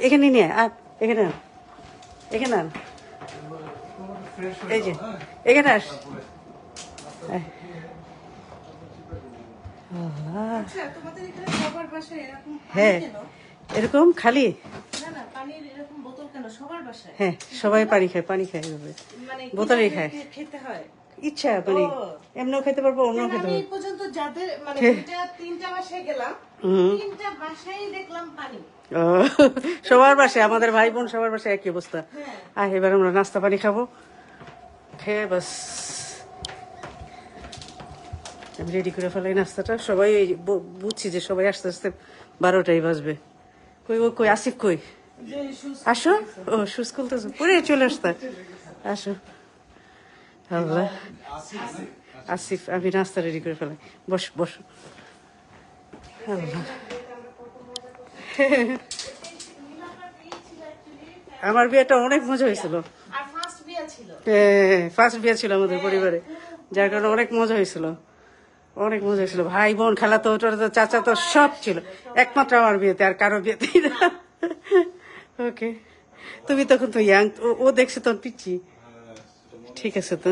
এখানে নিয়ে আর এখানে আন, এখানে আন, এই যে এখানে আস। আচ্ছা, তোমাদের এখানে সবার বাসায় এরকম পানি হ্যাঁ কেন? এরকম খালি, না না, পানির এরকম বোতল কেন সবার বাসায়? হ্যাঁ সবাই পানি খায় এভাবে, মানে বোতলেই কিভাবে খায় খেতে হয়? ইচ্ছা মানে ও। এমনিও খেতে পারবো অন্যও কেন খেতে আমি পারবো। এই পর্যন্ত যাদের মানে তিনটা বাসায় গেলাম, তিনটা বাসায় দেখলাম পানি। ও, সবার বাসায়, আমাদের ভাই বোন সবার বাসায় একই অবস্থা। হ্যাঁ। আর এবার আমরা নাস্তা পানি খাবো, খেয়ে বাস আমি রেডি করে ফেলাই নাস্তাটা। সবাই বুঝছি যে সবাই আস্তে আস্তে 12টাই বাজবে। কই ও কই আসিফ কই? যে সুস্থ আসো। ও সুজ খুলতেছো, পরে চলে আসতে। আসো। আল্লাহ, আসিফ আমি নাস্তা রেডি করে ফেলাই, বসো বসো। আল্লাহ, আমার বিয়েটা অনেক মজা হয়েছিল। আর ফার্স্ট বিয়ে ছিল। ফার্স্ট বিয়ে ছিল আমাদের পরিবারে, যার কারণে অনেক মজা হয়েছিল, অনেক মজা হয়েছিল। ভাই বোন খালা তো চাচা তো সব ছিল, একমাত্র আমার বিয়েতে, আর কারো বিয়েতেই না। ওকে, তুমি তখন তো ইয়াং, ও দেখছে তখন পিচ্ছি। ঠিক আছে তো।